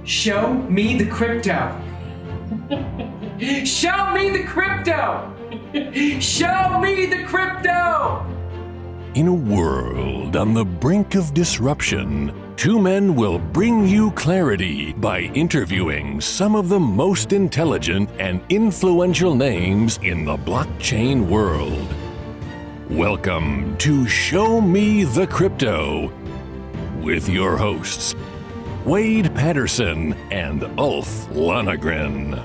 Show me the crypto. Show me the crypto. Show me the crypto. In a world on the brink of disruption, two men will bring you clarity by interviewing some of the most intelligent and influential names in the blockchain world. Welcome to Show Me the Crypto with your hosts, Wade Patterson and Ulf Lonergan.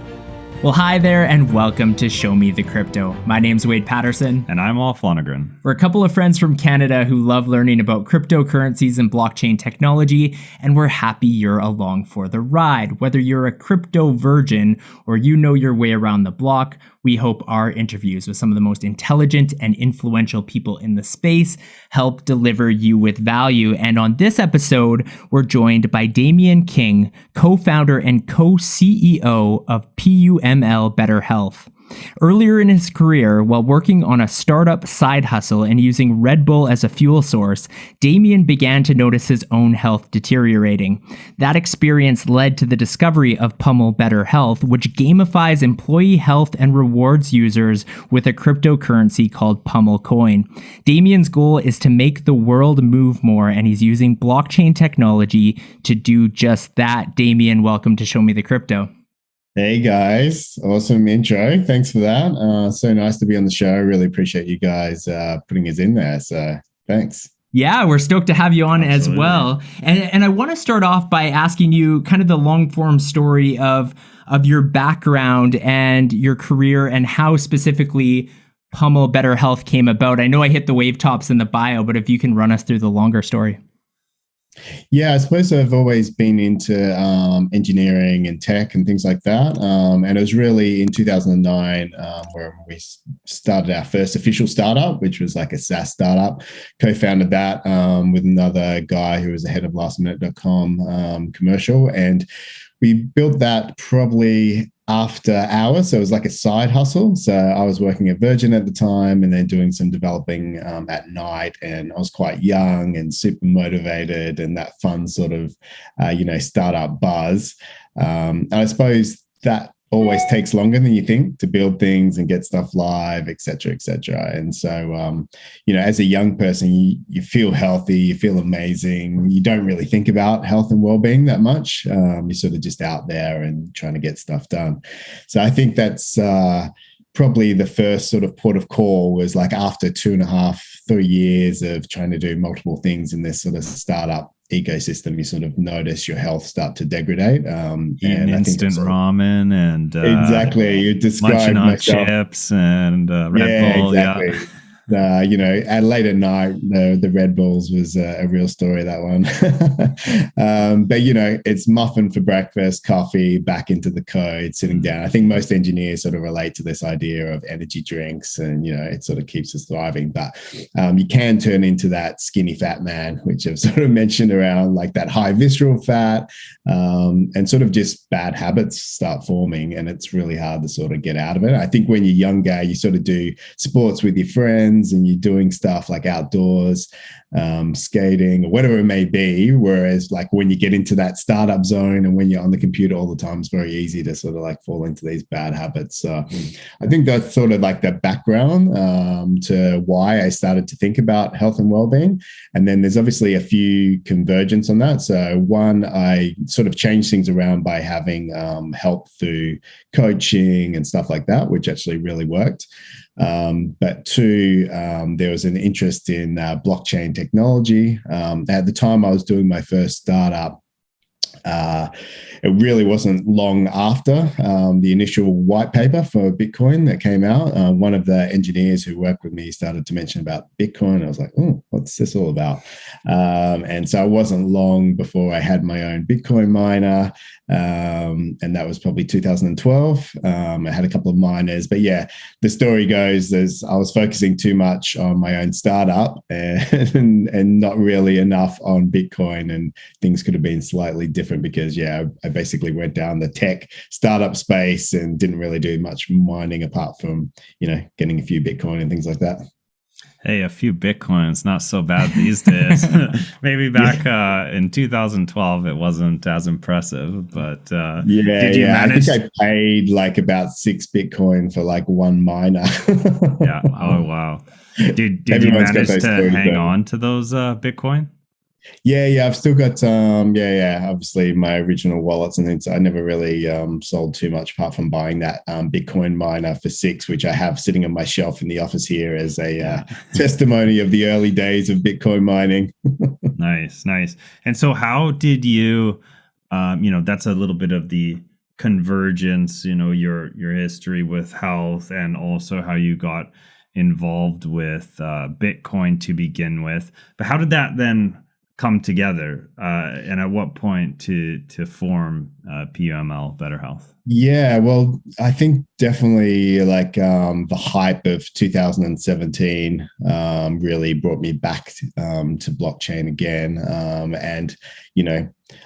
Well, hi there, and welcome to Show Me the Crypto. My name's Wade Patterson. And I'm Ulf Lonergan. We're a couple of friends from Canada who love learning about cryptocurrencies and blockchain technology, and we're happy you're along for the ride. Whether you're a crypto virgin or you know your way around the block, we hope our interviews with some of the most intelligent and influential people in the space help deliver you with value. And on this episode, we're joined by Damien King, co-founder and co-CEO of PUML Better Health. Earlier in his career, while working on a startup side hustle and using Red Bull as a fuel source, Damien began to notice his own health deteriorating. That experience led to the discovery of PUML Better Health, which gamifies employee health and rewards users with a cryptocurrency called PUML Coin. Damien's goal is to make the world move more, and he's using blockchain technology to do just that. Damien, welcome to Show Me the Crypto. Hey guys, awesome intro. Thanks for that. So nice to be on the show. Really appreciate you guys putting us in there. So thanks. Yeah, we're stoked to have you on Absolutely. as well. And I want to start off by asking you kind of the long form story of your background and your career and how specifically PUML Better Health came about. I know I hit the wave tops in the bio, but if you can run us through the longer story. Yeah, I suppose I've always been into engineering and tech and things like that. And it was really in 2009 where we started our first official startup, which was like a SaaS startup. Co-founded that with another guy who was the head of lastminute.com commercial. And we built that probably after hours. So it was like a side hustle. So I was working at Virgin at the time and then doing some developing at night. And I was quite young and super motivated and that fun sort of, startup buzz. And I suppose that always takes longer than you think to build things and get stuff live, et cetera, et cetera. And so, as a young person, you feel healthy, you feel amazing. You don't really think about health and well-being that much. You're sort of just out there and trying to get stuff done. So I think that's probably the first sort of port of call was like after 2.5, 3 years of trying to do multiple things in this sort of startup ecosystem, you sort of notice your health start to degrade. And instant ramen and exactly, you described munching on myself. Chips and Red Bull. Exactly. Yeah. At late at night, the Red Bulls was a real story, that one. But, it's muffin for breakfast, coffee, back into the code, sitting down. I think most engineers sort of relate to this idea of energy drinks and, it sort of keeps us thriving. But you can turn into that skinny fat man, which I've sort of mentioned around like that high visceral fat and sort of just bad habits start forming. And it's really hard to sort of get out of it. I think when you're younger, you sort of do sports with your friends and you're doing stuff like outdoors, skating or whatever it may be. Whereas like when you get into that startup zone and when you're on the computer all the time, it's very easy to sort of like fall into these bad habits. So I think that's sort of like the background to why I started to think about health and well-being. And then there's obviously a few convergence on that. So one, I sort of changed things around by having help through coaching and stuff like that, which actually really worked. But two, there was an interest in blockchain technology. At the time I was doing my first startup, it really wasn't long after the initial white paper for Bitcoin that came out. One of the engineers who worked with me started to mention about Bitcoin. I was like, oh, what's this all about? And so it wasn't long before I had my own Bitcoin miner. And that was probably 2012. I had a couple of miners, but yeah, the story goes as I was focusing too much on my own startup and not really enough on Bitcoin, and things could have been slightly different because I basically went down the tech startup space and didn't really do much mining apart from, getting a few Bitcoin and things like that. Hey, a few Bitcoins, not so bad these days. Maybe back in 2012, it wasn't as impressive, but did you manage? I think I paid like about 6 Bitcoin for like one miner. Yeah. Oh, wow. Did you Everyone's got manage those to stories, hang though. on to those Bitcoin? Yeah, I've still got obviously my original wallets and things. I never really sold too much apart from buying that Bitcoin miner for 6, which I have sitting on my shelf in the office here as a testimony of the early days of Bitcoin mining. Nice. And so how did you, that's a little bit of the convergence, your history with health and also how you got involved with Bitcoin to begin with. But how did that then come together, and at what point to form PUML Better Health? Yeah, well, I think definitely like the hype of 2017 really brought me back to blockchain again. And,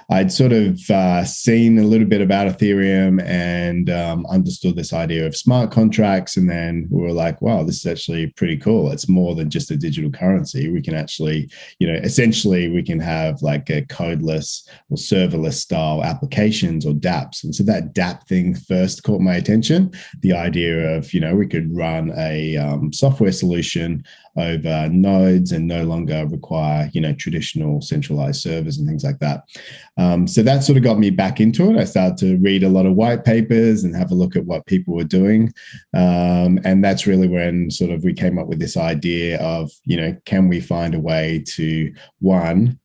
I'd sort of seen a little bit about Ethereum and understood this idea of smart contracts. And then we were like, wow, this is actually pretty cool. It's more than just a digital currency. We can actually, essentially we can have like a codeless or serverless style applications or dApps. And so that dApp thing first caught my attention. The idea of, we could run a software solution over nodes and no longer require, traditional centralized servers and things like that. So that sort of got me back into it. I started to read a lot of white papers and have a look at what people were doing. And that's really when sort of we came up with this idea of, can we find a way to, one,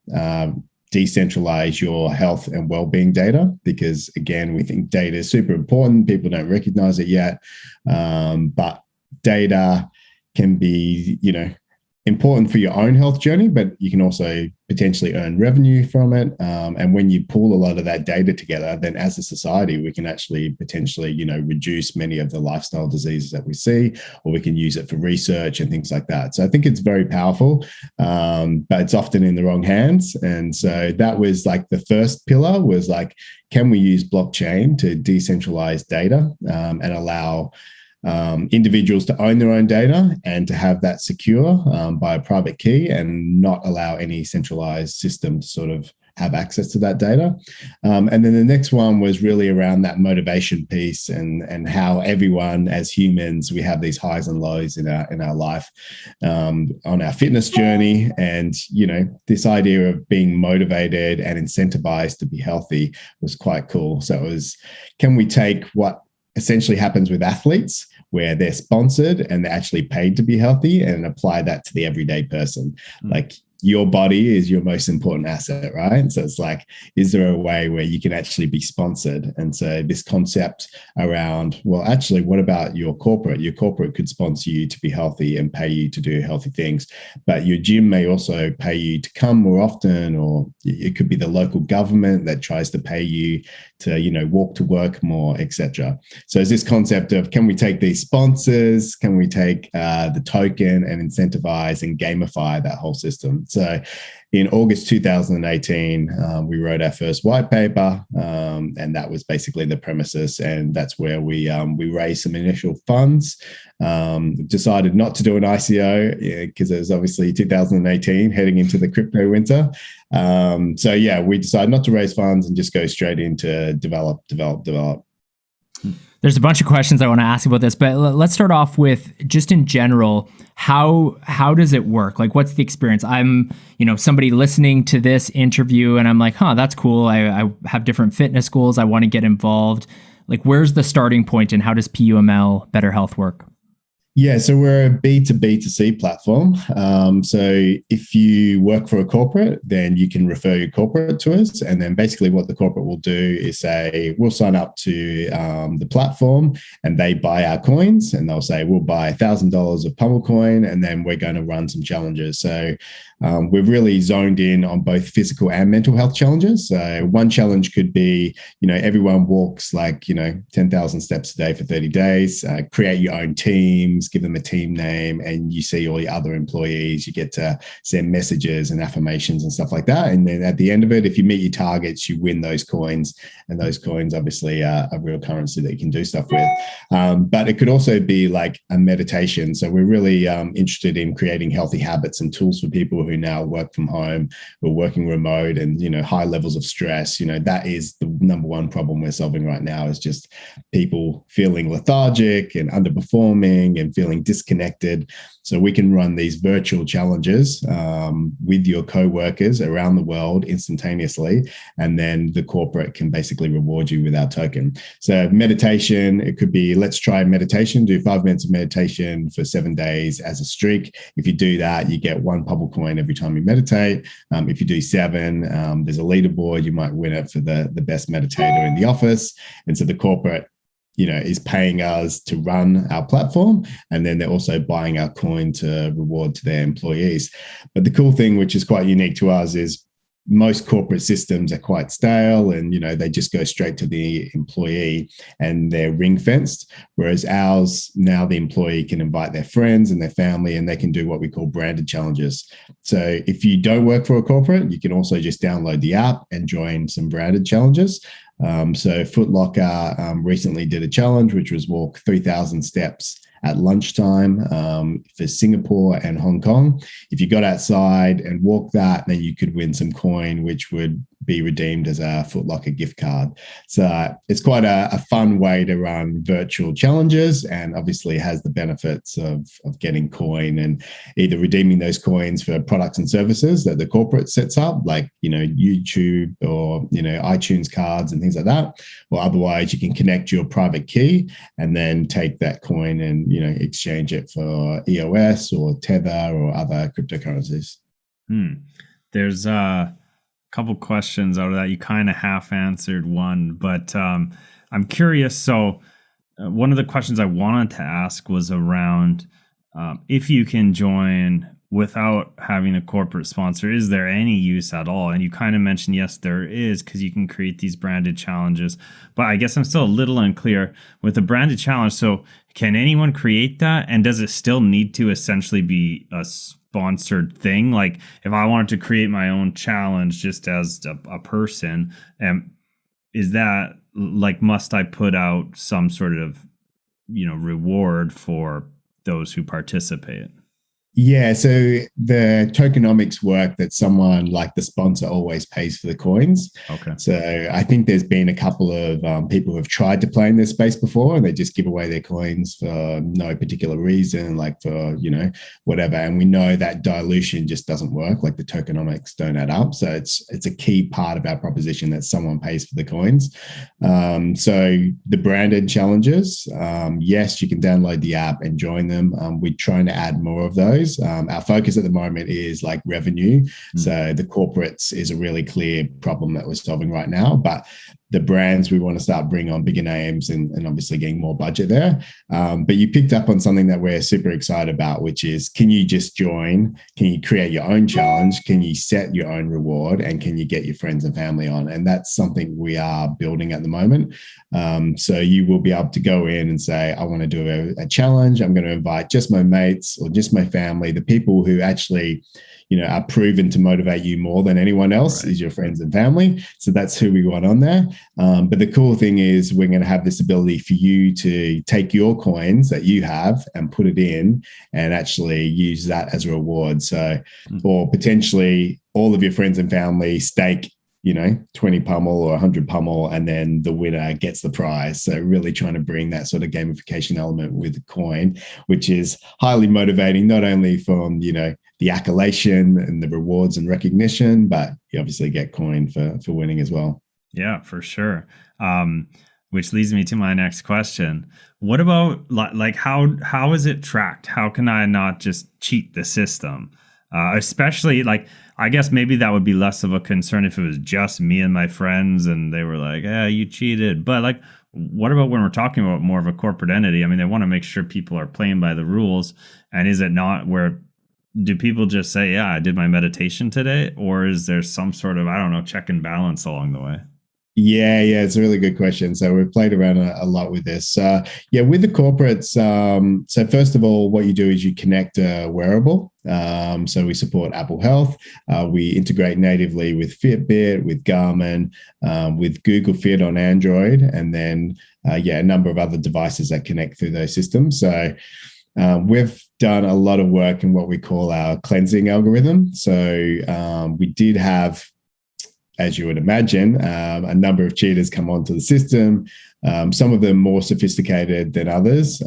decentralize your health and well-being data, because again, we think data is super important. People don't recognize it yet. But data can be, important for your own health journey, but you can also potentially earn revenue from it. And when you pull a lot of that data together, then as a society, we can actually potentially, reduce many of the lifestyle diseases that we see, or we can use it for research and things like that. So I think it's very powerful, but it's often in the wrong hands. And so that was like the first pillar was like, can we use blockchain to decentralize data and allow individuals to own their own data and to have that secure by a private key and not allow any centralized system to sort of have access to that data. And then the next one was really around that motivation piece and how everyone as humans, we have these highs and lows in our life on our fitness journey. And, this idea of being motivated and incentivized to be healthy was quite cool. So it was, can we take what essentially happens with athletes where they're sponsored and they're actually paid to be healthy and apply that to the everyday person? Like your body is your most important asset, right? So it's like, is there a way where you can actually be sponsored? And so this concept around, well, actually, what about your corporate? Your corporate could sponsor you to be healthy and pay you to do healthy things, but your gym may also pay you to come more often, or it could be the local government that tries to pay you to, walk to work more, etc. So it's this concept of, can we take these sponsors? Can we take the token and incentivize and gamify that whole system? So in August 2018, we wrote our first white paper, and that was basically the premises. And that's where we raised some initial funds, decided not to do an ICO because it was obviously 2018 heading into the crypto winter. So yeah, we decided not to raise funds and just go straight into develop. There's a bunch of questions I want to ask about this, but let's start off with just in general, how does it work? Like, what's the experience? I'm, somebody listening to this interview and I'm like, that's cool. I have different fitness goals. I want to get involved. Like, where's the starting point and how does PUML Better Health work? Yeah, so we're a B2B2C platform. So if you work for a corporate, then you can refer your corporate to us. And then basically what the corporate will do is say, we'll sign up to the platform and they buy our coins, and they'll say, we'll buy $1,000 of PUML Coin, and then we're going to run some challenges. So we're really zoned in on both physical and mental health challenges. So one challenge could be, everyone walks like, 10,000 steps a day for 30 days, create your own team, names, give them a team name, and you see all your other employees. You get to send messages and affirmations and stuff like that. And then at the end of it, if you meet your targets, you win those coins. And those coins obviously are a real currency that you can do stuff with. But it could also be like a meditation. So we're really interested in creating healthy habits and tools for people who now work from home, who are working remote, and, high levels of stress. That is the number one problem we're solving right now, is just people feeling lethargic and underperforming and feeling disconnected. So we can run these virtual challenges with your co-workers around the world instantaneously, and then the corporate can basically reward you with our token. So meditation, it could be, let's try meditation, do 5 minutes of meditation for 7 days as a streak. If you do that, you get 1 PUML coin every time you meditate. If you do 7, there's a leaderboard. You might win it for the best meditator in the office. And so the corporate is paying us to run our platform, and then they're also buying our coin to reward to their employees. But the cool thing, which is quite unique to us, is most corporate systems are quite stale, and they just go straight to the employee and they're ring fenced. Whereas ours, now the employee can invite their friends and their family, and they can do what we call branded challenges. So if you don't work for a corporate, you can also just download the app and join some branded challenges. So Foot Locker recently did a challenge, which was walk 3,000 steps at lunchtime for Singapore and Hong Kong. If you got outside and walked that, then you could win some coin, which would be redeemed as a Foot Locker gift card. So it's quite a fun way to run virtual challenges, and obviously has the benefits of getting coin and either redeeming those coins for products and services that the corporate sets up, like, YouTube or, iTunes cards and things like that. Or otherwise you can connect your private key and then take that coin and, exchange it for EOS or Tether or other cryptocurrencies. There's couple questions out of that. You kind of half answered one, but I'm curious. So one of the questions I wanted to ask was around if you can join without having a corporate sponsor, is there any use at all? And you kind of mentioned, yes, there is, because you can create these branded challenges. But I guess I'm still a little unclear with a branded challenge. So can anyone create that? And does it still need to essentially be a sponsored thing? Like if I wanted to create my own challenge just as a person, is that like, must I put out some sort of, reward for those who participate? Yeah, so the tokenomics work that someone like the sponsor always pays for the coins. Okay. So I think there's been a couple of people who have tried to play in this space before, and they just give away their coins for no particular reason, like for, whatever. And we know that dilution just doesn't work. Like the tokenomics don't add up. So it's a key part of our proposition that someone pays for the coins. So the branded challenges, yes, you can download the app and join them. We're trying to add more of those. Our focus at the moment is like revenue. So the corporates is a really clear problem that we're solving right now, but the brands, we want to start bringing on bigger names and obviously getting more budget there. But you picked up on something that we're super excited about, which is, can you just join? Can you create your own challenge? Can you set your own reward? And can you get your friends and family on? And that's something we are building at the moment. So you will be able to go in and say, I want to do a challenge. I'm going to invite just my mates or just my family, the people who actually are proven to motivate you more than anyone else, right, is your friends and family. So that's who we want on there. But the cool thing is we're going to have this ability for you to take your coins that you have and put it in and actually use that as a reward. So, or potentially all of your friends and family stake 20 PUML or 100 PUML, and then the winner gets the prize. So really trying to bring that sort of gamification element with the coin, which is highly motivating, not only from, the accolation and the rewards and recognition, but you obviously get coin for winning as well. Yeah, for sure. Which leads me to my next question. What about like how is it tracked? How can I not just cheat the system? Especially like, I guess maybe that would be less of a concern if it was just me and my friends and they were like, yeah, you cheated. But like, what about when we're talking about more of a corporate entity? I mean, they want to make sure people are playing by the rules. And is it not where, do people just say, yeah, I did my meditation today? Or is there some sort of, I don't know, check and balance along the way? Yeah, it's a really good question. So we've played around a lot with this. With the corporates. So first of all, what you do is you connect a wearable. So we support Apple Health. We integrate natively with Fitbit, with Garmin, with Google Fit on Android, and then a number of other devices that connect through those systems. So we've done a lot of work in what we call our cleansing algorithm. So we did have, as you would imagine, a number of cheaters come onto the system, some of them more sophisticated than others.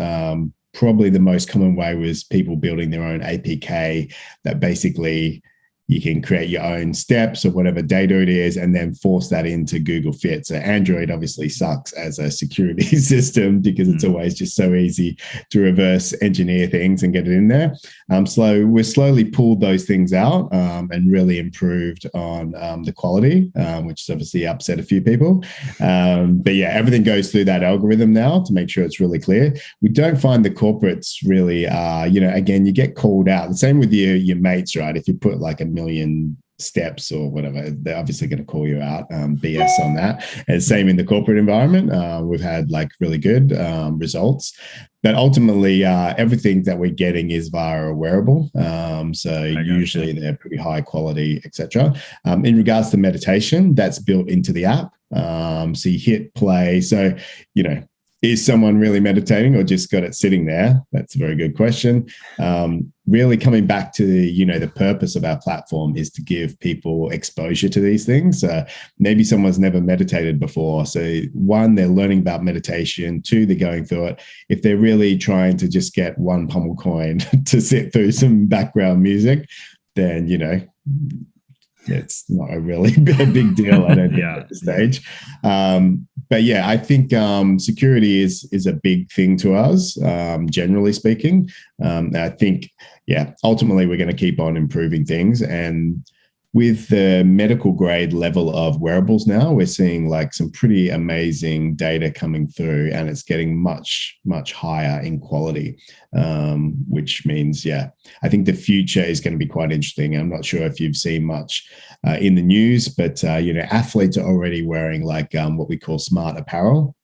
Probably the most common way was people building their own APK that basically you can create your own steps or whatever data it is and then force that into Google Fit. So Android obviously sucks as a security system because it's always just so easy to reverse engineer things and get it in there. So we've slowly pulled those things out and really improved on the quality, which has obviously upset a few people. Everything goes through that algorithm now to make sure it's really clear. We don't find the corporates really, again, you get called out. The same with your mates, right? If you put like a million steps or whatever, they're obviously going to call you out, BS on that. And same in the corporate environment. We've had like really good results, but ultimately everything that we're getting is via a wearable. So usually they're pretty high quality, etc. In regards to meditation, that's built into the app. So you hit play. So, is someone really meditating or just got it sitting there? That's a very good question. Really coming back to, the purpose of our platform is to give people exposure to these things. Maybe someone's never meditated before. So one, they're learning about meditation. Two, they're going through it. If they're really trying to just get one PUML coin to sit through some background music, then, it's not a really big deal, I don't think, at this stage. I think security is a big thing to us, generally speaking. I think, ultimately we're going to keep on improving things. And with the medical grade level of wearables now, we're seeing like some pretty amazing data coming through, and it's getting much, much higher in quality, which means, I think the future is going to be quite interesting. I'm not sure if you've seen much in the news, but, athletes are already wearing like what we call smart apparel.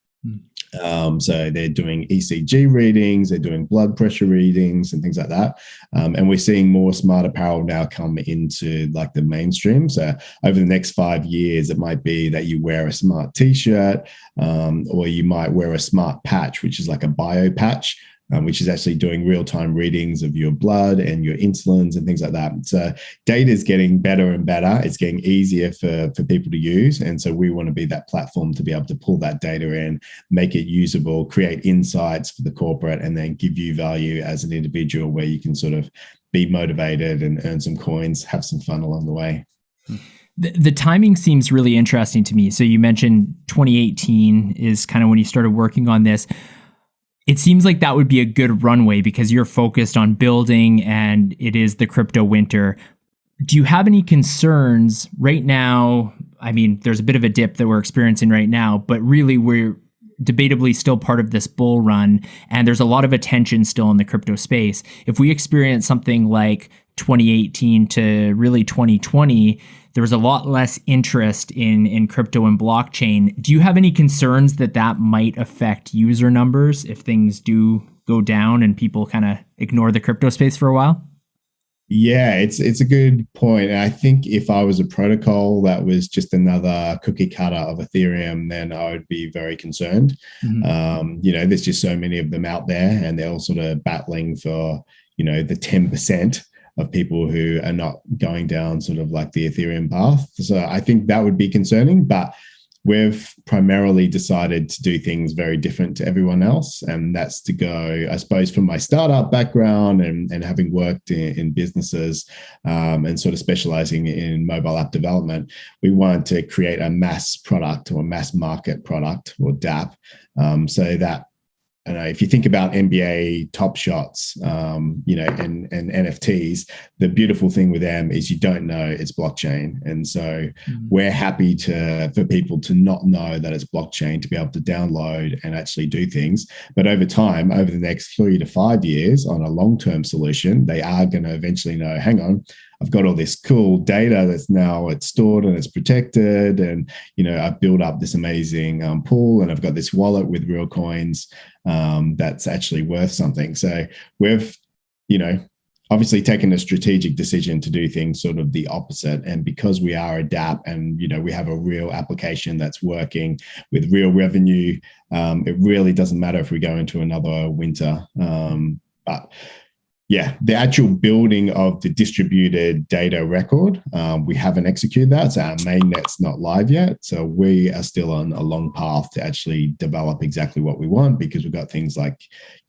So they're doing ECG readings, they're doing blood pressure readings and things like that. And we're seeing more smart apparel now come into like the mainstream. So over the next 5 years, it might be that you wear a smart t-shirt, or you might wear a smart patch, which is like a bio patch, which is actually doing real-time readings of your blood and your insulins and things like that. So data is getting better and better. It's getting easier for people to use. And so we want to be that platform to be able to pull that data in, make it usable, create insights for the corporate, and then give you value as an individual where you can sort of be motivated and earn some coins, have some fun along the way. The timing seems really interesting to me. So you mentioned 2018 is kind of when you started working on this. It seems like that would be a good runway because you're focused on building and it is the crypto winter. Do you have any concerns right now? I mean, there's a bit of a dip that we're experiencing right now, but really we're debatably still part of this bull run and there's a lot of attention still in the crypto space. If we experience something like 2018 to really 2020, there was a lot less interest in crypto and blockchain. Do you have any concerns that might affect user numbers if things do go down and people kind of ignore the crypto space for a while? Yeah, it's a good point. And I think if I was a protocol that was just another cookie cutter of Ethereum, then I would be very concerned. There's just so many of them out there and they're all sort of battling for, the 10% of people who are not going down sort of like the Ethereum path. So I think that would be concerning, but we've primarily decided to do things very different to everyone else. And that's to go, I suppose, from my startup background and having worked in businesses and sort of specializing in mobile app development, we wanted to create a mass product or a mass market product or DApp so that if you think about NBA Top Shots, and NFTs, the beautiful thing with them is you don't know it's blockchain. And so we're happy for people to not know that it's blockchain, to be able to download and actually do things. But over time, over the next 3 to 5 years on a long-term solution, they are going to eventually know, hang on, I've got all this cool data that's now it's stored and it's protected. And, I've built up this amazing pool, and I've got this wallet with real coins that's actually worth something. So we've, obviously taken a strategic decision to do things sort of the opposite. And because we are a DApp and, we have a real application that's working with real revenue, it really doesn't matter if we go into another winter. But yeah, the actual building of the distributed data record, we haven't executed that. So our mainnet's not live yet. So we are still on a long path to actually develop exactly what we want, because we've got things like,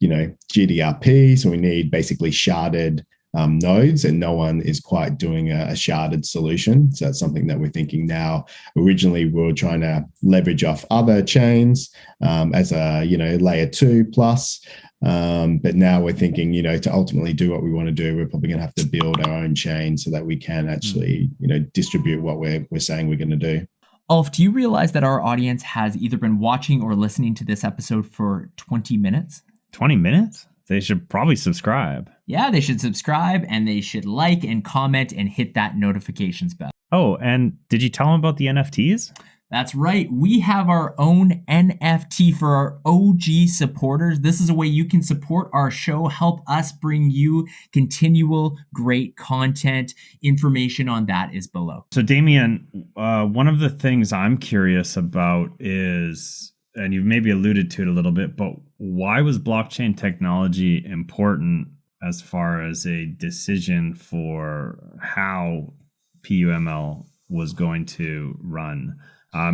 GDRP. So we need basically sharded nodes, and no one is quite doing a sharded solution. So that's something that we're thinking now. Originally, we were trying to leverage off other chains as a, layer 2 plus. But now we're thinking, to ultimately do what we want to do, we're probably going to have to build our own chain so that we can actually, distribute what we're saying we're going to do. Ulf, do you realize that our audience has either been watching or listening to this episode for 20 minutes? 20 minutes? They should probably subscribe. Yeah, they should subscribe, and they should like and comment and hit that notifications bell. Oh, and did you tell them about the NFTs? That's right. We have our own NFT for our OG supporters. This is a way you can support our show, help us bring you continual great content. Information on that is below. So Damien, one of the things I'm curious about is, and you've maybe alluded to it a little bit, but why was blockchain technology important as far as a decision for how PUML was going to run?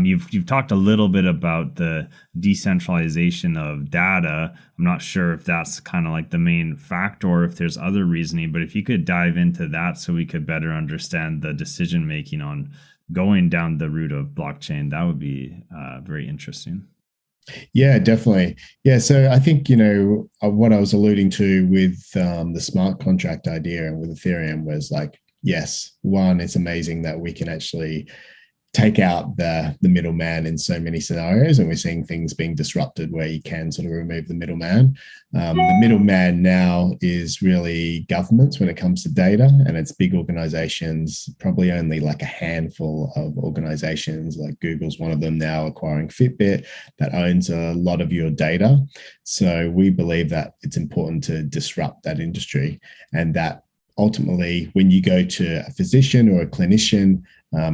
You've talked a little bit about the decentralization of data. I'm not sure if that's kind of like the main factor or if there's other reasoning, but if you could dive into that so we could better understand the decision making on going down the route of blockchain, that would be very interesting. Yeah, definitely. Yeah, so I think, what I was alluding to with the smart contract idea and with Ethereum was like, yes, one, it's amazing that we can actually take out the middleman in so many scenarios, and we're seeing things being disrupted where you can sort of remove the middleman. The middleman now is really governments when it comes to data, and it's big organizations, probably only like a handful of organizations, like Google's one of them now acquiring Fitbit, that owns a lot of your data. So we believe that it's important to disrupt that industry, and that ultimately when you go to a physician or a clinician,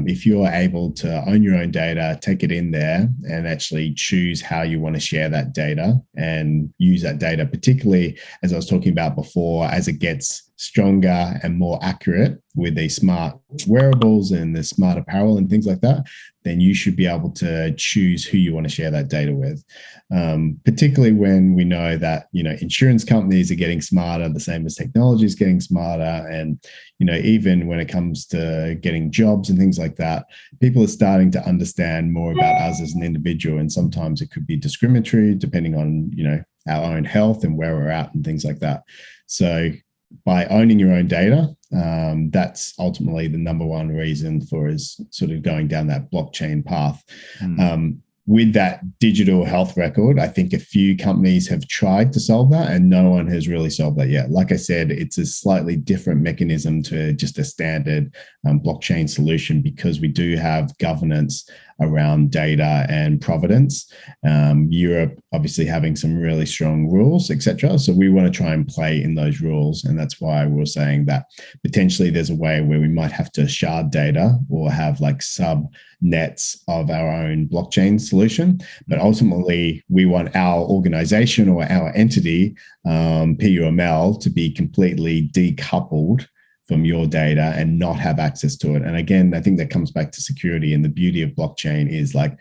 if you're able to own your own data, take it in there and actually choose how you want to share that data and use that data, particularly as I was talking about before, as it gets stronger and more accurate with these smart wearables and the smart apparel and things like that, then you should be able to choose who you want to share that data with. Particularly when we know that, insurance companies are getting smarter, the same as technology is getting smarter. And, even when it comes to getting jobs and things like that, people are starting to understand more about us as an individual. And sometimes it could be discriminatory depending on, our own health and where we're at and things like that. So by owning your own data, that's ultimately the number one reason for us sort of going down that blockchain path. With that digital health record, I think a few companies have tried to solve that and no one has really solved that yet. Like I said, it's a slightly different mechanism to just a standard blockchain solution, because we do have governance around data and provenance. Europe obviously having some really strong rules, etc. So we want to try and play in those rules. And that's why we're saying that potentially there's a way where we might have to shard data or have like subnets of our own blockchain solution. But ultimately, we want our organization or our entity, PUML, to be completely decoupled from your data and not have access to it. And again, I think that comes back to security. And the beauty of blockchain is like,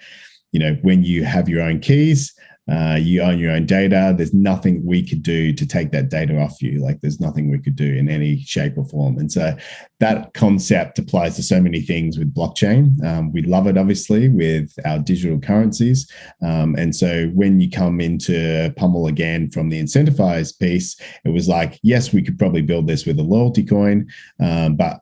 when you have your own keys, You own your own data. There's nothing we could do to take that data off you. Like there's nothing we could do in any shape or form. And so that concept applies to so many things with blockchain. We love it, obviously, with our digital currencies. And so when you come into PUML again from the incentivized piece, it was like, yes, we could probably build this with a loyalty coin, but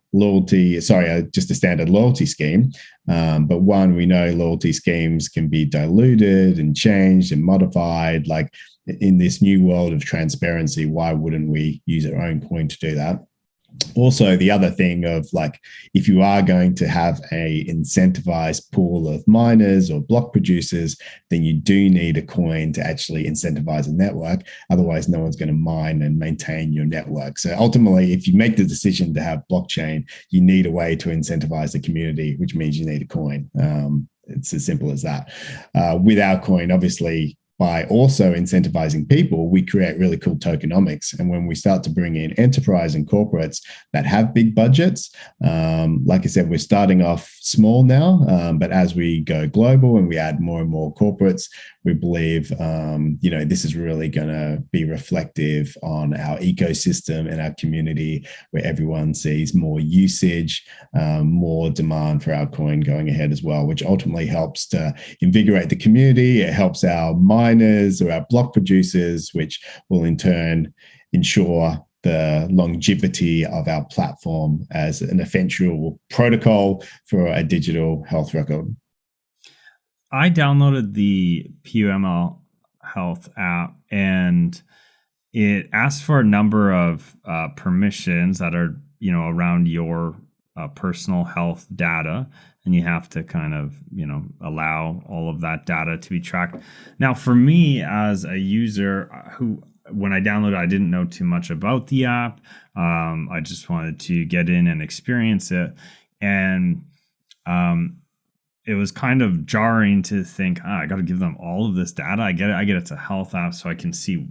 just a standard loyalty scheme. But one, we know loyalty schemes can be diluted and changed and modified. Like in this new world of transparency, why wouldn't we use our own coin to do that? Also, the other thing of like, if you are going to have a incentivized pool of miners or block producers, then you do need a coin to actually incentivize a network. Otherwise, no one's going to mine and maintain your network. So ultimately, if you make the decision to have blockchain, you need a way to incentivize the community, which means you need a coin. It's as simple as that. With our coin, obviously, by also incentivizing people, we create really cool tokenomics. And when we start to bring in enterprise and corporates that have big budgets, like I said, we're starting off small now, but as we go global and we add more and more corporates, we believe, this is really going to be reflective on our ecosystem and our community, where everyone sees more usage, more demand for our coin going ahead as well, which ultimately helps to invigorate the community. It helps our miners or our block producers, which will in turn ensure the longevity of our platform as an essential protocol for a digital health record. I downloaded the PUML Health app, and it asks for a number of permissions that are, around your personal health data, and you have to kind of, allow all of that data to be tracked. Now, for me as a user who, when I downloaded, I didn't know too much about the app. I just wanted to get in and experience it, and it was kind of jarring to think, I got to give them all of this data. I get it. It's a health app, so I can see,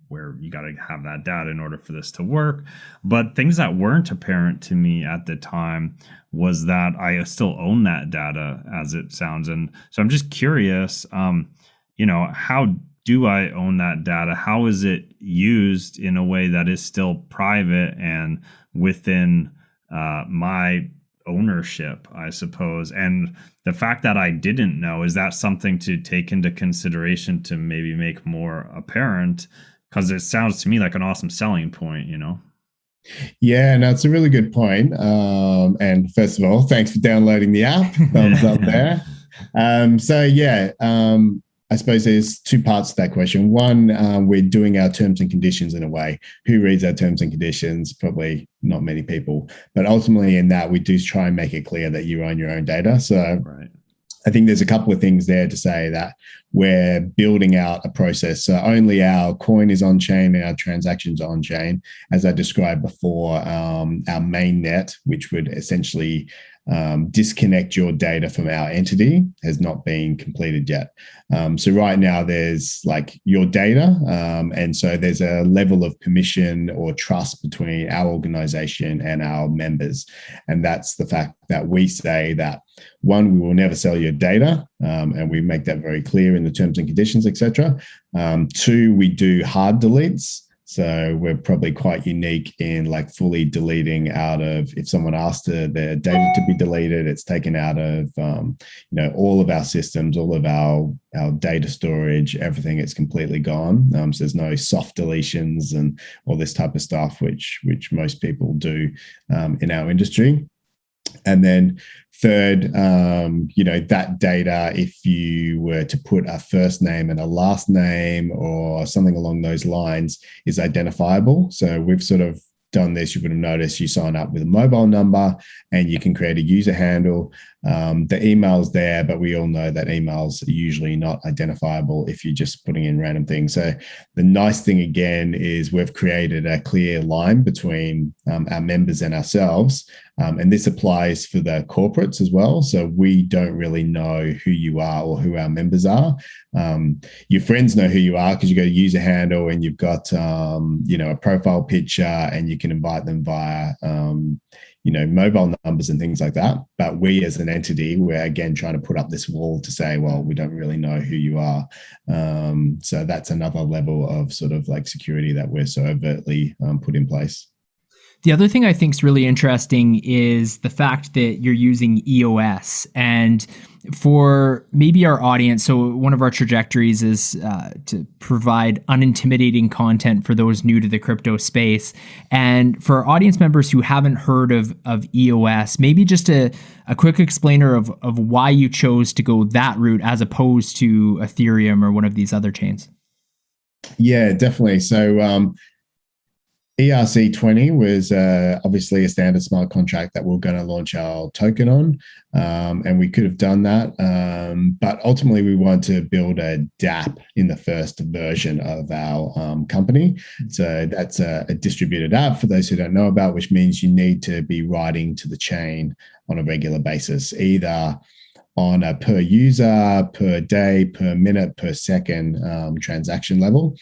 where you got to have that data in order for this to work. But things that weren't apparent to me at the time was that I still own that data, as it sounds. And so I'm just curious, how do I own that data? How is it used in a way that is still private and within my ownership, I suppose? And the fact that I didn't know, is that something to take into consideration to maybe make more apparent? Because it sounds to me like an awesome selling point, Yeah, no, it's a really good point. And first of all, thanks for downloading the app. Thumbs up there. I suppose there's two parts to that question. One, we're doing our terms and conditions in a way. Who reads our terms and conditions? Probably not many people. But ultimately in that, we do try and make it clear that you own your own data. So right. I think there's a couple of things there to say that we're building out a process. So only our coin is on chain and our transactions are on chain. As I described before, our main net, which would essentially disconnect your data from our entity, has not been completed yet. So right now there's like your data. And so there's a level of permission or trust between our organization and our members. And that's the fact that we say that, one, we will never sell your data. And we make that very clear in the terms and conditions, etc. Two, we do hard deletes. So we're probably quite unique in like fully deleting out of, if someone asked their data to be deleted, it's taken out of, all of our systems, all of our data storage, everything, it's completely gone. So there's no soft deletions and all this type of stuff, which most people do in our industry. And then third, that data, if you were to put a first name and a last name or something along those lines, is identifiable. So we've sort of done this. You would have noticed you sign up with a mobile number and you can create a user handle. The email's there, but we all know that emails are usually not identifiable if you're just putting in random things. So the nice thing again is we've created a clear line between our members and ourselves. And this applies for the corporates as well. So we don't really know who you are or who our members are. Your friends know who you are because you got a user handle and you've got, a profile picture, and you can invite them via, mobile numbers and things like that. But we as an entity, we're again trying to put up this wall to say, well, we don't really know who you are. So that's another level of sort of like security that we're so overtly put in place. The other thing I think is really interesting is the fact that you're using EOS. And for maybe our audience, so one of our trajectories is to provide unintimidating content for those new to the crypto space. And for our audience members who haven't heard of EOS, maybe just a quick explainer of why you chose to go that route as opposed to Ethereum or one of these other chains. Yeah, definitely. So ERC20 was obviously a standard smart contract that we're going to launch our token on, and we could have done that. But ultimately, we want to build a DApp in the first version of our company. So that's a distributed app, for those who don't know about, which means you need to be writing to the chain on a regular basis, either on a per user, per day, per minute, per second transaction level.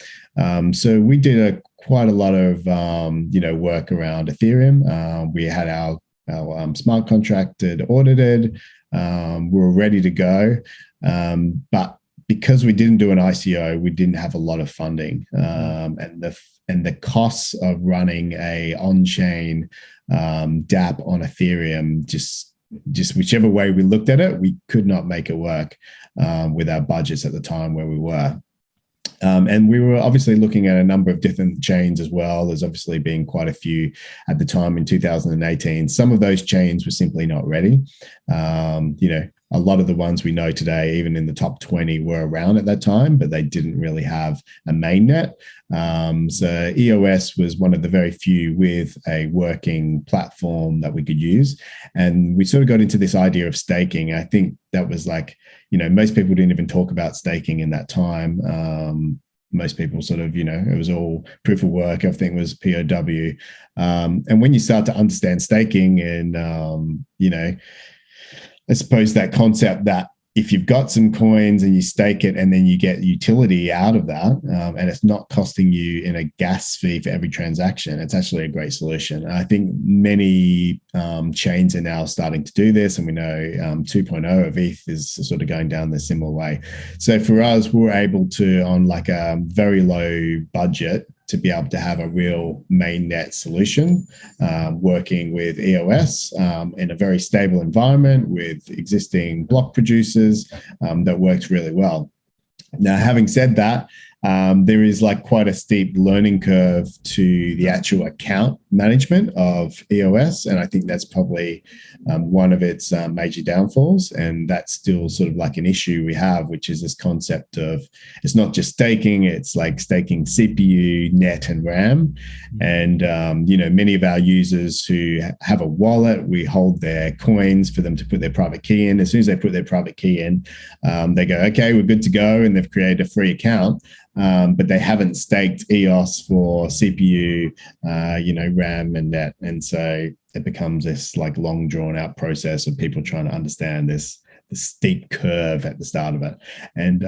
So we did quite a lot of work around Ethereum. We had our smart contract audited. We were ready to go, but because we didn't do an ICO, we didn't have a lot of funding, and the costs of running a on-chain DApp on Ethereum just whichever way we looked at it, we could not make it work with our budgets at the time where we were. And we were obviously looking at a number of different chains as well. There's obviously been quite a few at the time in 2018. Some of those chains were simply not ready. A lot of the ones we know today, even in the top 20, were around at that time, but they didn't really have a mainnet. So EOS was one of the very few with a working platform that we could use. And we sort of got into this idea of staking. I think that was like, most people didn't even talk about staking in that time. Most people sort of, it was all proof of work. Everything was POW. And when you start to understand staking and, I suppose that concept that if you've got some coins and you stake it and then you get utility out of that, and it's not costing you in a gas fee for every transaction, it's actually a great solution. And I think many chains are now starting to do this, and we know 2.0 of ETH is sort of going down the similar way. So for us, we were able to, on like a very low budget, to be able to have a real mainnet solution working with EOS in a very stable environment with existing block producers that works really well. Now, having said that, there is like quite a steep learning curve to the actual account management of EOS. And I think that's probably one of its major downfalls. And that's still sort of like an issue we have, which is this concept of, it's not just staking, it's like staking CPU, net, and RAM. And, many of our users who have a wallet, we hold their coins for them to put their private key in. As soon as they put their private key in, they go, okay, we're good to go. And they've created a free account. But they haven't staked EOS for CPU, RAM and net. And so it becomes this like long drawn out process of people trying to understand this steep curve at the start of it. And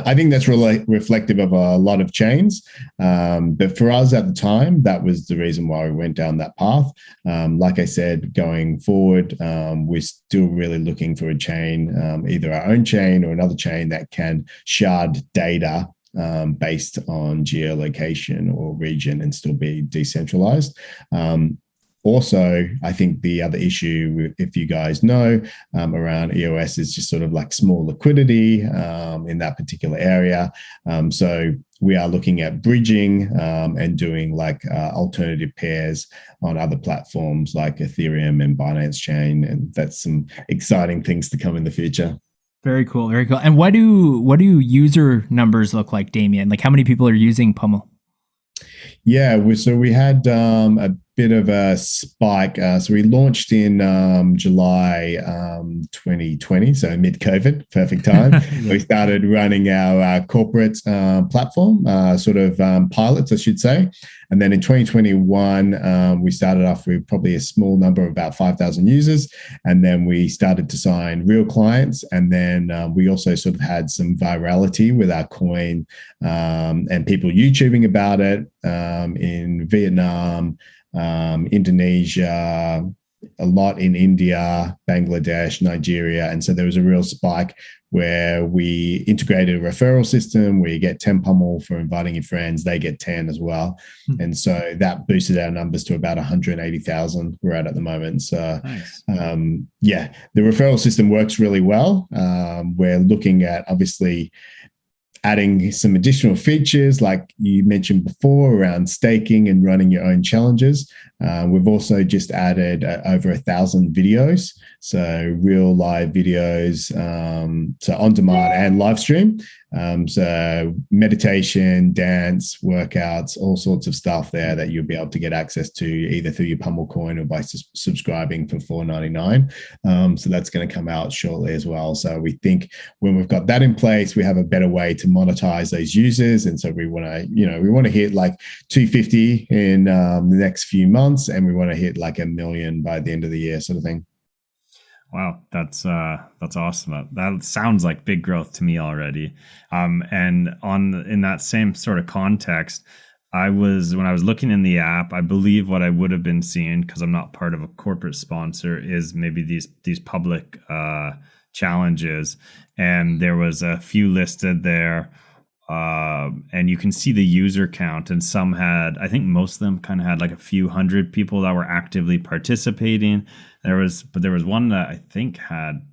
I think that's really reflective of a lot of chains. But for us at the time, that was the reason why we went down that path. Like I said, going forward, we're still really looking for a chain, either our own chain or another chain that can shard data based on geolocation or region and still be decentralized. Also, I think the other issue, if you guys know, around EOS is just sort of like small liquidity in that particular area. So we are looking at bridging and doing like alternative pairs on other platforms like Ethereum and Binance Chain. And that's some exciting things to come in the future. Very cool. Very cool. And what do user numbers look like, Damien? Like how many people are using PUML? Yeah, we had a bit of a spike. So we launched in July 2020, so mid-COVID, perfect time. We started running our corporate platform, pilots, I should say. And then in 2021, we started off with probably a small number of about 5,000 users. And then we started to sign real clients. And then we also sort of had some virality with our coin and people YouTubing about it in Vietnam, Indonesia, a lot in India, Bangladesh, Nigeria. And so there was a real spike where we integrated a referral system where you get 10 PUML for inviting your friends, they get 10 as well. And so that boosted our numbers to about 180,000 we're at the moment. So Nice. yeah, the referral system works really well. We're looking at obviously adding some additional features like you mentioned before around staking and running your own challenges. We've also just added over 1,000 videos, so real live videos, so on demand and live stream. So meditation, dance, workouts, all sorts of stuff there that you'll be able to get access to either through your PUML Coin or by subscribing for $4.99. So that's going to come out shortly as well. So we think when we've got that in place, we have a better way to monetize those users. And so we want to hit like 250 in the next few months, and we want to hit like 1 million by the end of the year, sort of thing. Wow, that's awesome. That sounds like big growth to me already. And in that same sort of context, when I was looking in the app, I believe what I would have been seeing, because I'm not part of a corporate sponsor, is maybe these public challenges, and there was a few listed there. And you can see the user count, and some had, I think most of them kind of had like a few hundred people that were actively participating. There was one that I think had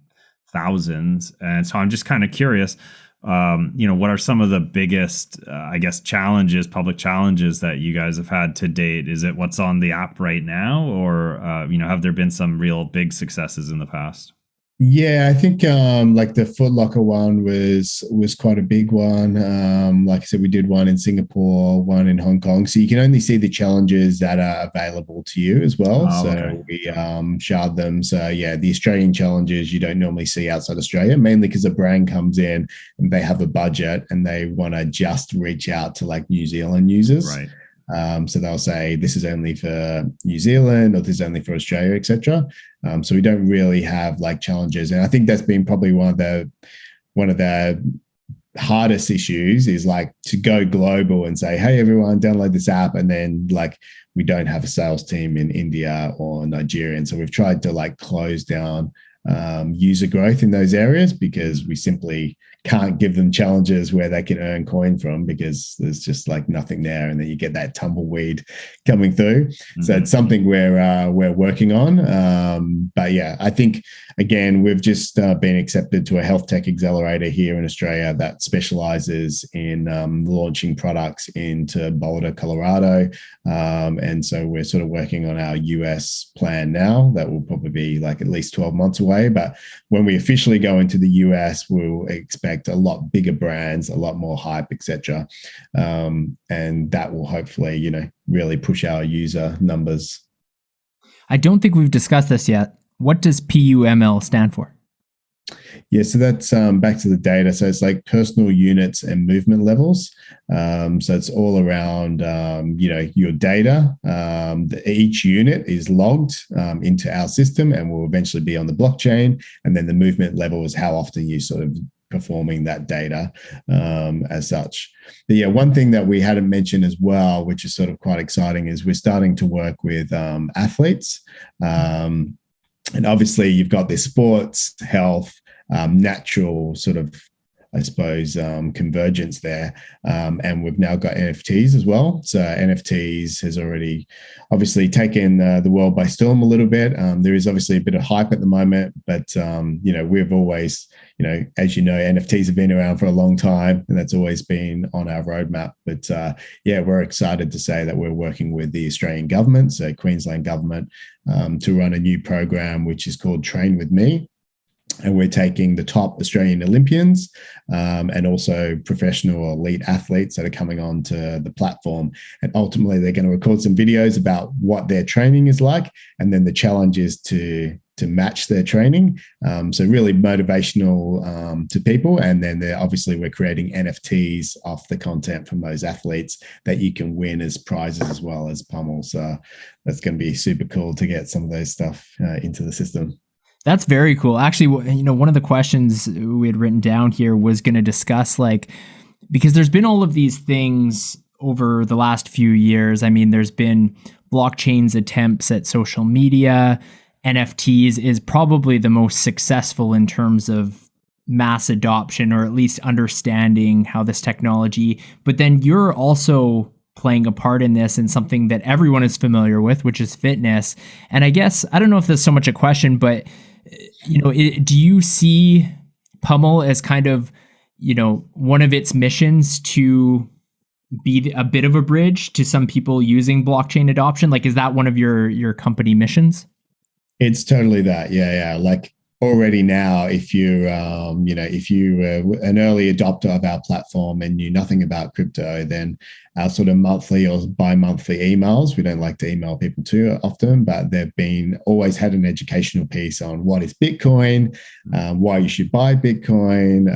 thousands. And so I'm just kind of curious, what are some of the biggest, public challenges that you guys have had to date? Is it what's on the app right now, or, have there been some real big successes in the past? Yeah, I think like the Foot Locker one was quite a big one. Like I said, we did one in Singapore, one in Hong Kong. So you can only see the challenges that are available to you as well. We shard them. So yeah, the Australian challenges you don't normally see outside Australia, mainly because a brand comes in and they have a budget and they want to just reach out to like New Zealand users. Right. So they'll say this is only for New Zealand or this is only for Australia, etc. So we don't really have like challenges, and I think that's been probably one of the hardest issues is like to go global and say, hey everyone, download this app, and then like we don't have a sales team in India or Nigeria, and so we've tried to like close down user growth in those areas because we simply can't give them challenges where they can earn coin from because there's just like nothing there, and then you get that tumbleweed coming through. Mm-hmm. So it's something we're working on. But yeah, I think again we've just been accepted to a health tech accelerator here in Australia that specializes in launching products into Boulder, Colorado, and so we're sort of working on our US plan now. That will probably be like at least 12 months away. But when we officially go into the US, we'll expect a lot bigger brands, a lot more hype, etc. And that will hopefully, really push our user numbers. I don't think we've discussed this yet. What does PUML stand for? Yeah, so that's back to the data. So it's like personal units and movement levels. So it's all around, your data. Each unit is logged into our system and will eventually be on the blockchain. And then the movement level is how often you sort of performing that data as such. But yeah, one thing that we hadn't mentioned as well, which is sort of quite exciting, is we're starting to work with athletes. And obviously you've got this sports, health, natural sort of, I suppose, convergence there. And we've now got NFTs as well. So NFTs has already obviously taken the world by storm a little bit. There is obviously a bit of hype at the moment, but, we've always, as you know, NFTs have been around for a long time and that's always been on our roadmap. But we're excited to say that we're working with the Australian government, so Queensland government, to run a new program, which is called Train With Me. And we're taking the top Australian Olympians and also professional elite athletes that are coming onto the platform. And ultimately, they're going to record some videos about what their training is like. And then the challenge is to match their training. So really motivational to people. And then we're creating NFTs off the content from those athletes that you can win as prizes as well as PUML. So that's going to be super cool to get some of those stuff into the system. That's very cool. Actually, one of the questions we had written down here was going to discuss, because there's been all of these things over the last few years. I mean, there's been blockchain's attempts at social media, NFTs is probably the most successful in terms of mass adoption, or at least understanding how this technology. But then you're also playing a part in this, and something that everyone is familiar with, which is fitness. And I guess, I don't know if that's so much a question, but do you see PUML as kind of, one of its missions to be a bit of a bridge to some people using blockchain adoption? Like, is that one of your company missions? It's totally that. Yeah. Like, already now, if you if you were an early adopter of our platform and knew nothing about crypto, then our sort of monthly or bi-monthly emails, we don't like to email people too often, but they've been always had an educational piece on what is Bitcoin, why you should buy Bitcoin,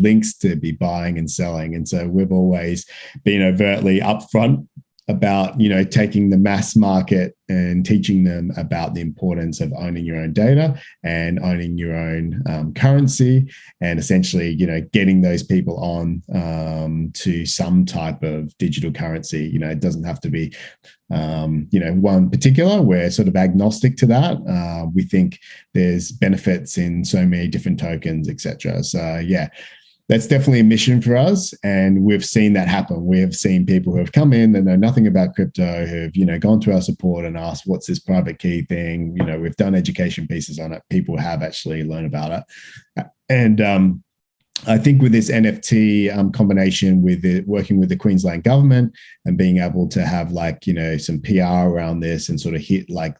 links to be buying and selling. And so we've always been overtly upfront about taking the mass market and teaching them about the importance of owning your own data and owning your own currency, and essentially getting those people on to some type of digital currency. It doesn't have to be one particular. We're sort of agnostic to that. We think there's benefits in so many different tokens, etc. So yeah, that's definitely a mission for us, and we've seen that happen. We have seen people who have come in and know nothing about crypto, who've gone to our support and asked, "What's this private key thing?" We've done education pieces on it. People have actually learned about it, and I think with this NFT combination with it, working with the Queensland government and being able to have some PR around this and sort of hit I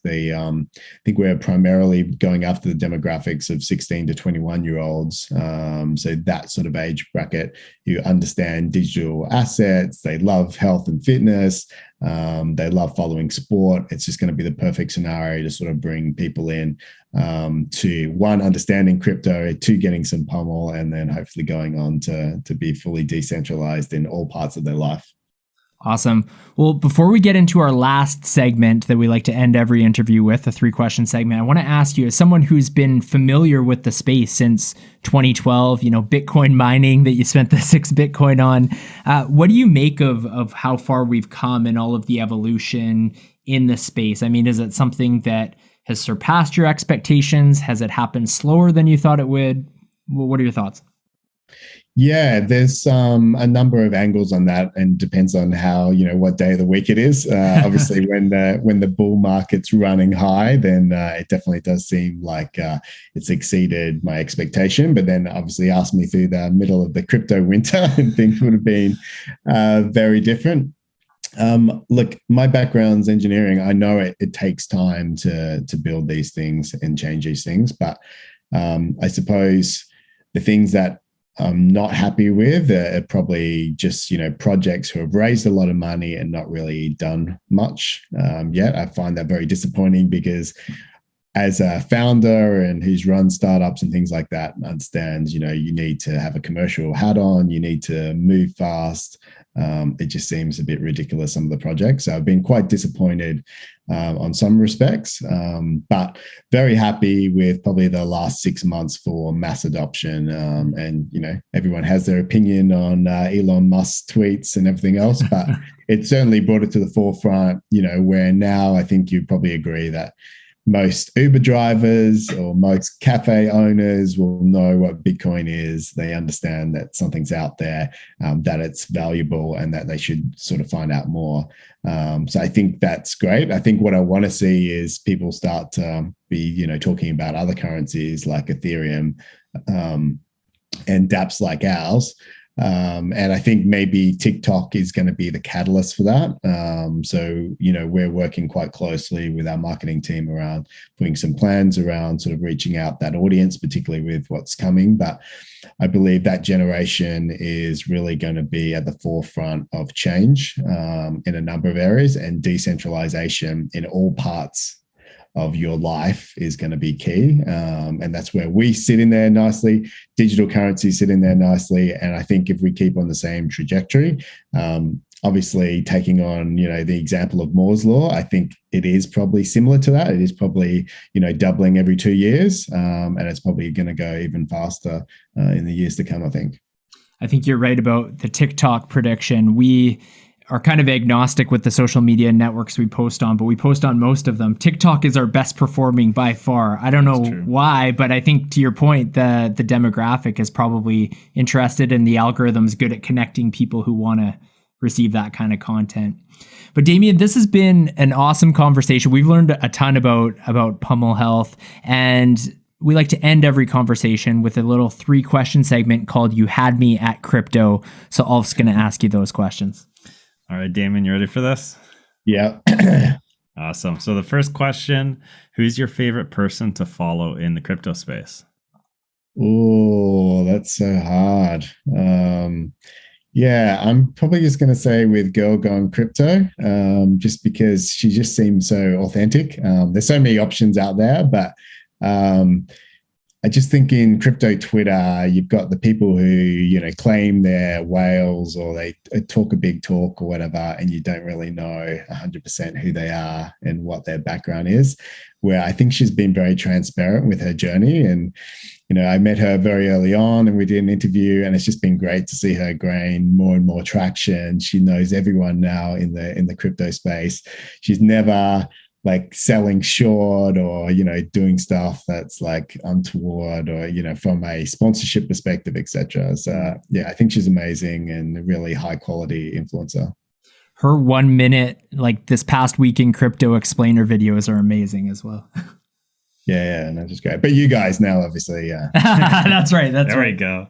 think we're primarily going after the demographics of 16 to 21-year-olds. So that sort of age bracket, who understand digital assets, they love health and fitness, they love following sport. It's just going to be the perfect scenario to sort of bring people in to one, understanding crypto, two, getting some PUML, and then hopefully going on to be fully decentralized in all parts of their life. Awesome. Well, before we get into our last segment that we like to end every interview with, the 3-question segment, I want to ask you, as someone who's been familiar with the space since 2012, Bitcoin mining that you spent the 6 Bitcoin on, what do you make of how far we've come and all of the evolution in the space? I mean, is it something that has surpassed your expectations? Has it happened slower than you thought it would? What are your thoughts? Yeah, there's a number of angles on that, and depends on how what day of the week it is. Obviously, when the bull market's running high, then it definitely does seem like it's exceeded my expectation. But then, obviously, ask me through the middle of the crypto winter, and things would have been very different. Look, my background's engineering. I know it takes time to build these things and change these things, but I suppose the things that I'm not happy with are probably just projects who have raised a lot of money and not really done much yet. I find that very disappointing, because as a founder and who's run startups and things like that, understands you need to have a commercial hat on, you need to move fast. It just seems a bit ridiculous, some of the projects. So I've been quite disappointed on some respects, but very happy with probably the last 6 months for mass adoption. And everyone has their opinion on Elon Musk's tweets and everything else, but it certainly brought it to the forefront. Where now I think you'd probably agree that most Uber drivers or most cafe owners will know what Bitcoin is. They understand that something's out there, that it's valuable, and that they should sort of find out more. So I think that's great. I think what I want to see is people start to be, talking about other currencies like Ethereum and dApps like ours. And I think maybe TikTok is going to be the catalyst for that. So, we're working quite closely with our marketing team around putting some plans around sort of reaching out that audience, particularly with what's coming. But I believe that generation is really going to be at the forefront of change in a number of areas, and decentralization in all parts of your life is going to be key. And that's where we sit in there nicely. Digital currencies sit in there nicely. And I think if we keep on the same trajectory, obviously taking on, the example of Moore's Law, I think it is probably similar to that. It is probably, doubling every 2 years. And it's probably going to go even faster in the years to come, I think. I think you're right about the TikTok prediction. We are kind of agnostic with the social media networks we post on, but we post on most of them. TikTok is our best performing by far. I don't know why, but I think to your point, the demographic is probably interested and the algorithm's good at connecting people who want to receive that kind of content. But Damien, this has been an awesome conversation. We've learned a ton about PUML Health, and we like to end every conversation with a little 3-question segment called You Had Me at Crypto. So Ulf's going to ask you those questions. All right, Damien, you ready for this? Yeah. Awesome. So the first question, who's your favorite person to follow in the crypto space? Oh, that's so hard. Yeah, I'm probably just going to say with Girl Gone Crypto, just because she just seems so authentic. There's so many options out there, but I just think in crypto Twitter, you've got the people who, claim they're whales or they talk a big talk or whatever, and you don't really know 100% who they are and what their background is, where I think she's been very transparent with her journey. And, I met her very early on and we did an interview, and it's just been great to see her gain more and more traction. She knows everyone now in the crypto space. She's never like selling short or, doing stuff that's like untoward or, from a sponsorship perspective, etc. So yeah, I think she's amazing and a really high quality influencer. Her 1 minute, like this past week in crypto explainer videos are amazing as well. Yeah, no, just great. But you guys now, obviously, yeah. That's right. There we go.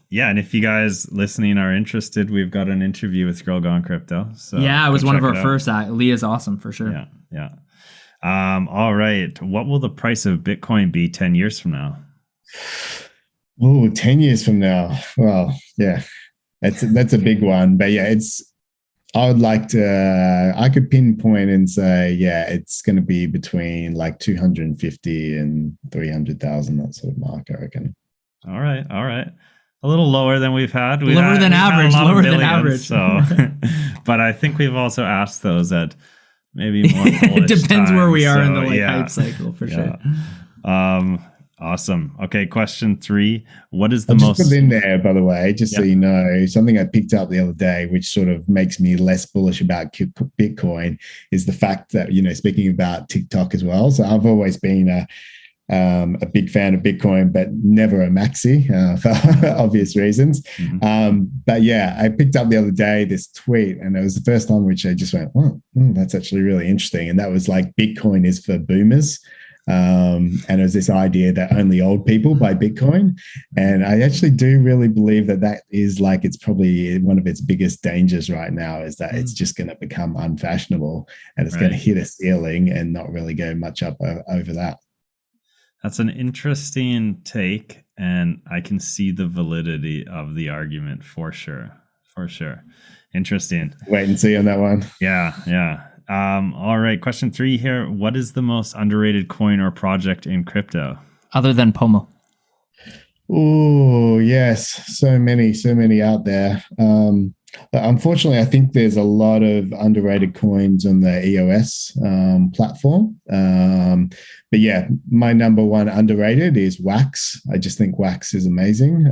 Yeah, and if you guys listening are interested, we've got an interview with Girl Gone Crypto. So yeah, it was one of our first. Leah's awesome for sure. Yeah. All right. What will the price of Bitcoin be 10 years from now? Oh, 10 years from now. Well, yeah, that's a big one. But yeah, I would like to, I could pinpoint and say, yeah, it's going to be between like 250 and 300,000, that sort of mark, I reckon. All right. A little lower than we've had. Lower than average. So, but I think we've also asked those at maybe more it depends times, where we are in the hype cycle for sure. Awesome. Okay, question 3. What is the I'll most... just put in there, by the way, just so you know, something I picked up the other day, which sort of makes me less bullish about Bitcoin, is the fact that, speaking about TikTok as well. So I've always been a big fan of Bitcoin, but never a maxi for obvious reasons. Mm-hmm. But yeah, I picked up the other day this tweet, and it was the first time which I just went, that's actually really interesting. And that was like, Bitcoin is for boomers. And it was this idea that only old people buy Bitcoin. And I actually do really believe that is like, it's probably one of its biggest dangers right now, is that it's just going to become unfashionable and it's going to hit a ceiling and not really go much up over that. That's an interesting take, and I can see the validity of the argument for sure. Interesting. Wait and see on that one. Yeah. All right. Question 3 here. What is the most underrated coin or project in crypto? Other than PUML. Oh, yes. So many out there. But unfortunately, I think there's a lot of underrated coins on the EOS platform. But yeah, my number one underrated is Wax. I just think Wax is amazing.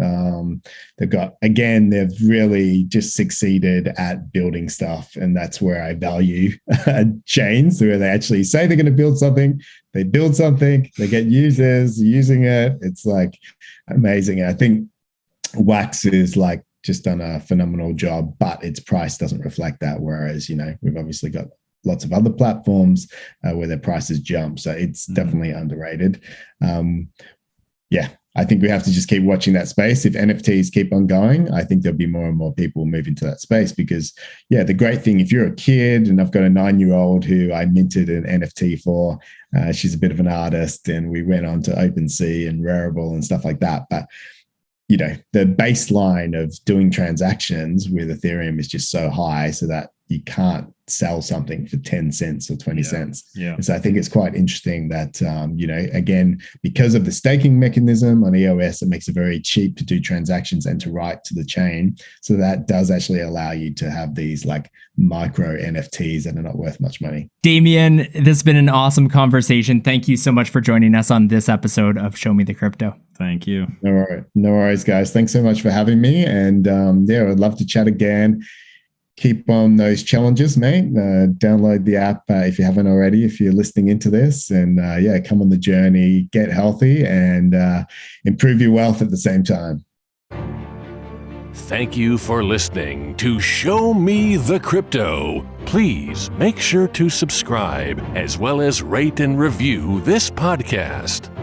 They've really just succeeded at building stuff. And that's where I value chains, where they actually say they're going to build something, they build something, they get users using it. It's like amazing. I think Wax is like just done a phenomenal job, but its price doesn't reflect that. Whereas, we've obviously got lots of other platforms where their prices jump. So it's definitely underrated. I think we have to just keep watching that space. If NFTs keep on going, I think there'll be more and more people move into that space because, the great thing, if you're a kid, and I've got a 9-year-old who I minted an NFT for, she's a bit of an artist, and we went on to OpenSea and Rarible and stuff like that. But the baseline of doing transactions with Ethereum is just so high so that you can't sell something for 10 cents or 20 cents. Yeah. And so I think it's quite interesting that, again, because of the staking mechanism on EOS, it makes it very cheap to do transactions and to write to the chain. So that does actually allow you to have these like micro NFTs that are not worth much money. Damien, this has been an awesome conversation. Thank you so much for joining us on this episode of Show Me the Crypto. Thank you. No worries, guys. Thanks so much for having me. And I'd love to chat again. keep on those challenges, mate. Download the app if you haven't already, if you're listening into this, and come on the journey, get healthy, and improve your wealth at the same time. Thank you for listening to Show Me the Crypto. Please make sure to subscribe as well as rate and review this podcast.